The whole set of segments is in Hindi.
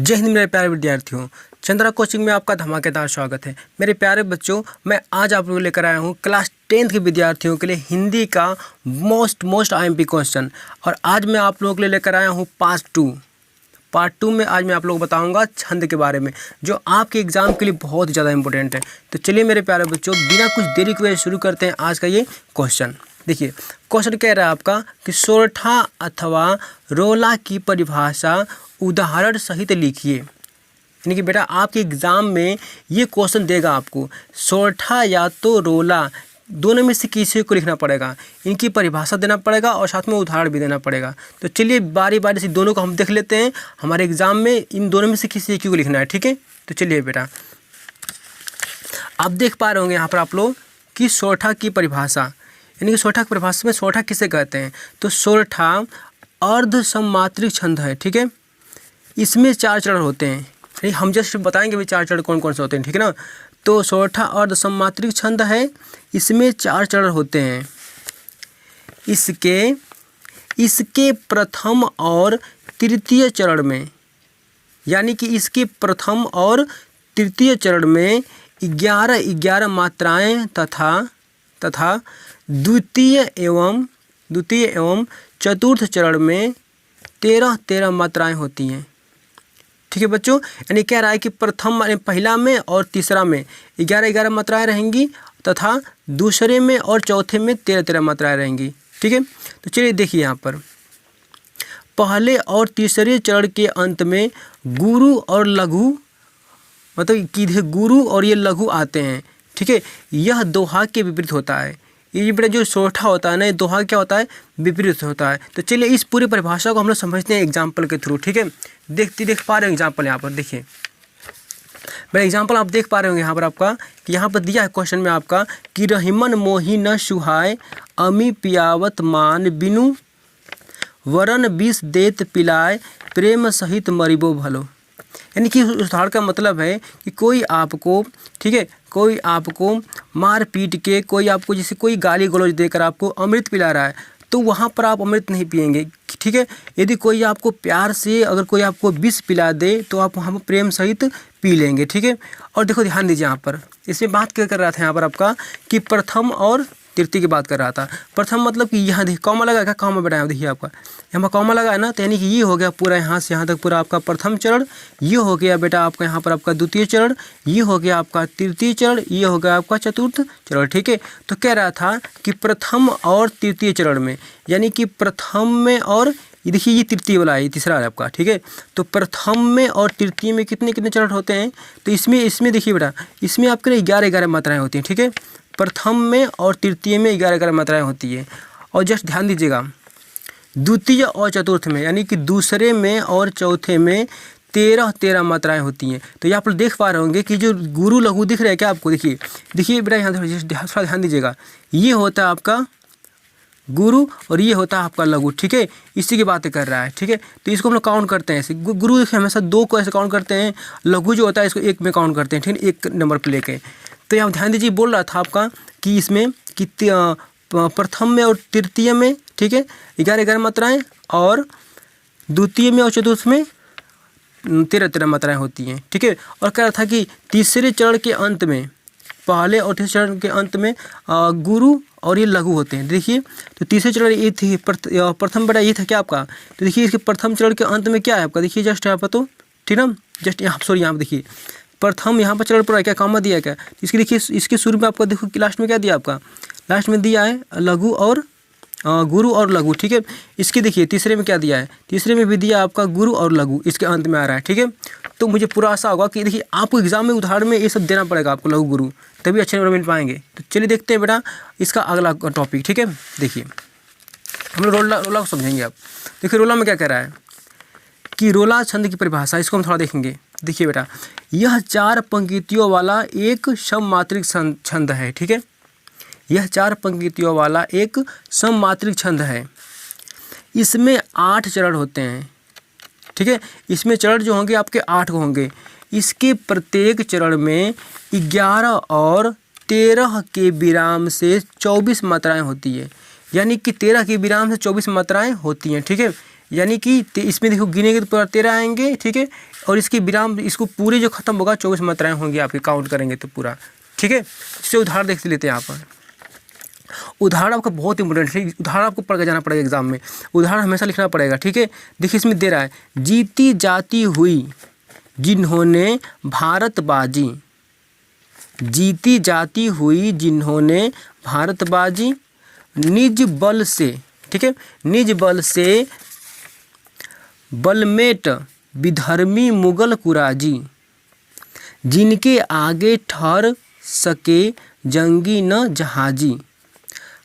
जय हिंद मेरे प्यारे विद्यार्थियों। चंद्रा कोचिंग में आपका धमाकेदार स्वागत है। मेरे प्यारे बच्चों, मैं आज आप लोगों को लेकर आया हूँ क्लास 10th के विद्यार्थियों के लिए हिंदी का मोस्ट IMP क्वेश्चन। और आज मैं आप लोगों के लिए लेकर आया हूँ पार्ट टू में आज मैं आप लोगों को बताऊंगा छंद के बारे में, जो आपके एग्जाम के लिए बहुत ज़्यादा इंपॉर्टेंट है। तो चलिए मेरे प्यारे बच्चों, बिना कुछ देरी के शुरू करते हैं आज का ये क्वेश्चन। देखिए क्वेश्चन कह रहा है आपका कि सोरठा अथवा रोला की परिभाषा उदाहरण सहित लिखिए। यानी कि बेटा आपके एग्ज़ाम में ये क्वेश्चन देगा आपको, सोरठा या तो रोला दोनों में से किसी को लिखना पड़ेगा, इनकी परिभाषा देना पड़ेगा और साथ में उदाहरण भी देना पड़ेगा। तो चलिए बारी बारी से दोनों को हम देख लेते हैं। हमारे एग्ज़ाम में इन दोनों में से किसी एक को लिखना है, ठीक है। तो चलिए बेटा, आप देख पा रहे होंगे यहाँ पर आप लोग कि सोरठा की परिभाषा, यानी कि सोरठा की परिभाषा में सोरठा किसे कहते हैं। तो सोरठा अर्ध सममात्रिक छंद है, ठीक है। इसमें 4 चरण होते हैं, यानी हम जस्ट बताएंगे भी 4 चरण कौन कौन से होते हैं, ठीक है ना। तो सोरठा अर्ध सममात्रिक छंद है, इसमें 4 चरण होते हैं। इसके प्रथम और तृतीय चरण में, यानी कि इसके प्रथम और तृतीय चरण में 11 मात्राएं तथा द्वितीय एवं चतुर्थ चरण में 13 मात्राएं होती हैं, ठीक है बच्चों। यानी कह रहा है कि पहला में और तीसरा में 11 मात्राएं रहेंगी तथा दूसरे में और चौथे में 13 मात्राएं रहेंगी, ठीक है। तो चलिए देखिए यहाँ पर पहले और तीसरे चरण के अंत में गुरु और लघु, मतलब कि गुरु और ये लघु आते हैं, ठीक है। यह दोहा के विपरीत होता है। ये बेटा जो सोरठा होता है ना, ये दोहा क्या होता है, विपरीत होता है। तो चलिए इस पूरी परिभाषा को हम लोग समझते हैं एग्जाम्पल के थ्रू, ठीक है। देख पा रहे हो एग्जाम्पल यहाँ पर, देखिए मेरा एग्जाम्पल आप देख पा रहे होंगे यहाँ पर आपका कि यहाँ पर दिया है क्वेश्चन में आपका कि रहीमन मोही न सुहाय अमी पियावत मान बिनु वरन विष देत पिलाए प्रेम सहित मरिबो भलो। यानी कि उस उदाहरण का मतलब है कि कोई आपको, ठीक है, कोई आपको मार पीट के, कोई आपको जैसे कोई गाली गलौज देकर आपको अमृत पिला रहा है, तो वहाँ पर आप अमृत नहीं पिएंगे, ठीक है। यदि कोई आपको प्यार से अगर कोई आपको विष पिला दे तो आप वहाँ पर प्रेम सहित पी लेंगे, ठीक है। और देखो ध्यान दीजिए यहाँ पर, इसमें बात क्या कर रहा था यहाँ पर आपका कि प्रथम और तृतीय की बात कर रहा था। प्रथम मतलब कि यहाँ देखिए कॉमा लगा, क्या कॉमा बेटा देखिए आपका यहाँ पर कॉमा लगा है ना, तो यानी कि ये हो गया पूरा यहाँ से यहाँ तक पूरा आपका प्रथम चरण, ये हो गया बेटा आपका यहाँ पर आपका द्वितीय चरण, ये हो गया आपका तृतीय चरण, ये हो गया आपका चतुर्थ चरण, ठीक है। तो कह रहा था कि प्रथम और तृतीय चरण में, यानी कि प्रथम में और देखिए ये तृतीय वाला है, तीसरा है आपका, ठीक है। तो प्रथम में और तृतीय में कितने चरण होते हैं। तो इसमें देखिए बेटा, इसमें आपके 11 मात्राएं होती हैं, ठीक है। प्रथम में और तृतीय में 11 मात्राएं होती है। और जस्ट ध्यान दीजिएगा द्वितीय और चतुर्थ में, यानी कि दूसरे में और चौथे में 13 मात्राएं होती हैं। तो यहाँ पर देख पा रहे होंगे कि जो गुरु लघु दिख रहा है क्या आपको, देखिए बेटा यहाँ थोड़ा ध्यान दीजिएगा, ये होता है आपका गुरु और ये होता है आपका लघु, ठीक है। इसी की बातें कर रहा है, ठीक है। तो इसको हम लोग काउंट करते हैं ऐसे, गुरु देखिए हमेशा 2 को ऐसे काउंट करते हैं, लघु जो होता है इसको 1 में काउंट करते हैं, ठीक है, 1 नंबर पर लेके। तो यहाँ ध्यान दीजिए, बोल रहा था आपका कि इसमें कि प्रथम में और तृतीय में, ठीक है, 11 मात्राएं, और द्वितीय में और चतुर्थ में 13 मात्राएं होती हैं, ठीक है। और कह रहा था कि तीसरे चरण के अंत में, पहले और तीसरे चरण के अंत में गुरु और ये लघु होते हैं। देखिए तो तीसरे चरण ये थी, प्रथम बड़ा ये था क्या आपका। तो देखिए इसके प्रथम चरण के अंत में क्या है आपका, देखिए जस्ट यहाँ पर, तो ठीक ना, जस्ट यहाँ सॉरी यहाँ पर देखिए प्रथम यहाँ पर चरण पर क्या कॉमा दिया क्या, इसके देखिए इसके शुरू में आपका देखो कि लास्ट में क्या दिया आपका, लास्ट में दिया है लघु और गुरु और लघु, ठीक है। इसके देखिए तीसरे में क्या दिया है, तीसरे में भी दिया आपका गुरु और लघु, इसके अंत में आ रहा है, ठीक है। तो मुझे पूरा आशा होगा कि देखिए आपको एग्जाम में उदाहरण में ये सब देना पड़ेगा आपको, लघु गुरु, तभी अच्छे नंबर मिल पाएंगे। तो चलिए देखते हैं बेटा इसका अगला टॉपिक, ठीक है। देखिए हम लोग रोला को समझेंगे। आप देखिए रोला में क्या कह रहा है कि रोला छंद की परिभाषा, इसको हम थोड़ा देखेंगे। देखिए बेटा, यह 4 पंक्तियों वाला एक सममात्रिक छंद है, ठीक है। यह 4 पंक्तियों वाला एक सममात्रिक छंद है। इसमें 8 चरण होते हैं, ठीक है। इसमें चरण जो होंगे आपके 8 होंगे। इसके प्रत्येक चरण में 11 और 13 के विराम से 24 मात्राएं होती है, यानी कि 13 के विराम से 24 मात्राएं होती हैं, ठीक है। यानी कि इसमें देखो गिनेंगे तो पूरा 13 आएंगे, ठीक है। और इसके विराम इसको पूरे जो खत्म होगा 24 मात्राएं होंगी आपके, काउंट करेंगे तो पूरा, ठीक है। इससे उदाहरण देख लेते हैं यहाँ पर। उदाहरण आपका बहुत इंपॉर्टेंट है, उदाहरण आपको पढ़ के जाना पड़ेगा एग्जाम में, उदाहरण हमेशा लिखना पड़ेगा, ठीक है। देखिए इसमें दे रहा है, जीती जाती हुई जिन्होंने भारत बाजी, जीती जाती हुई जिन्होंने भारत बाजी, निज बल से, ठीक है, निज बल से बलमेट विधर्मी मुगल कुराजी, जिनके आगे ठहर सके जंगी न जहाजी,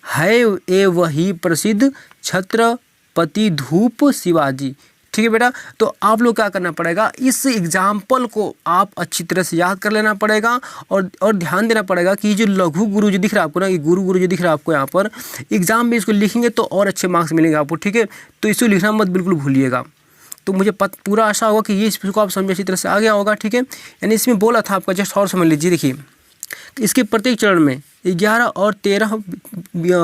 है ये वही प्रसिद्ध छत्रपति धूप शिवाजी। ठीक है बेटा, तो आप लोग क्या करना पड़ेगा, इस एग्जाम्पल को आप अच्छी तरह से याद कर लेना पड़ेगा और ध्यान देना पड़ेगा कि जो लघु गुरु जो दिख रहा है आपको ना, ये गुरु जो दिख रहा है आपको यहाँ पर, एग्जाम में इसको लिखेंगे तो और अच्छे मार्क्स मिलेंगे आपको, ठीक है। तो इसको लिखना मत बिल्कुल भूलिएगा। तो मुझे पूरा आशा होगा कि ये इसको आप समझे अच्छी तरह से आ गया होगा, ठीक है। यानी इसमें बोला था आपका, जस्ट और समझ लीजिए। देखिए इसके प्रत्येक चरण में 11 और 13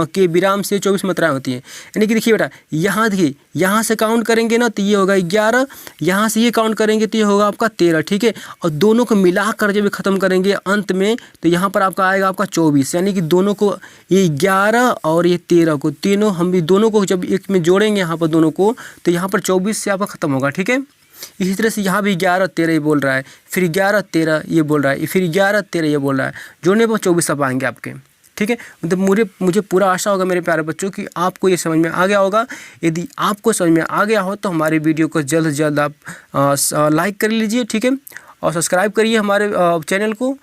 के विराम से 24 मात्राएं होती हैं। यानी कि देखिए बेटा, यहाँ देखिए, यहाँ से काउंट करेंगे ना तो ये होगा 11, यहाँ से ये काउंट करेंगे तो ये होगा आपका 13, ठीक है। और दोनों को मिलाकर जब ख़त्म करेंगे अंत में तो यहाँ पर आपका आएगा आपका 24। यानी कि दोनों को, ये 11 और ये 13 को, तीनों हम भी दोनों को जब एक में जोड़ेंगे यहाँ पर दोनों को, तो यहाँ पर 24 से आपका ख़त्म होगा, ठीक है। इसी तरह से यहाँ भी 11 13 ये बोल रहा है, फिर 11 13 ये बोल रहा है, फिर 11 13 ये बोल रहा है, जोड़ने पर 24 अब आएंगे आपके, ठीक है। मतलब मुझे पूरा आशा होगा मेरे प्यारे बच्चों कि आपको ये समझ में आ गया होगा। यदि आपको समझ में आ गया हो तो हमारे वीडियो को जल्द से जल्द आप लाइक कर लीजिए, ठीक है, और सब्सक्राइब करिए हमारे चैनल को।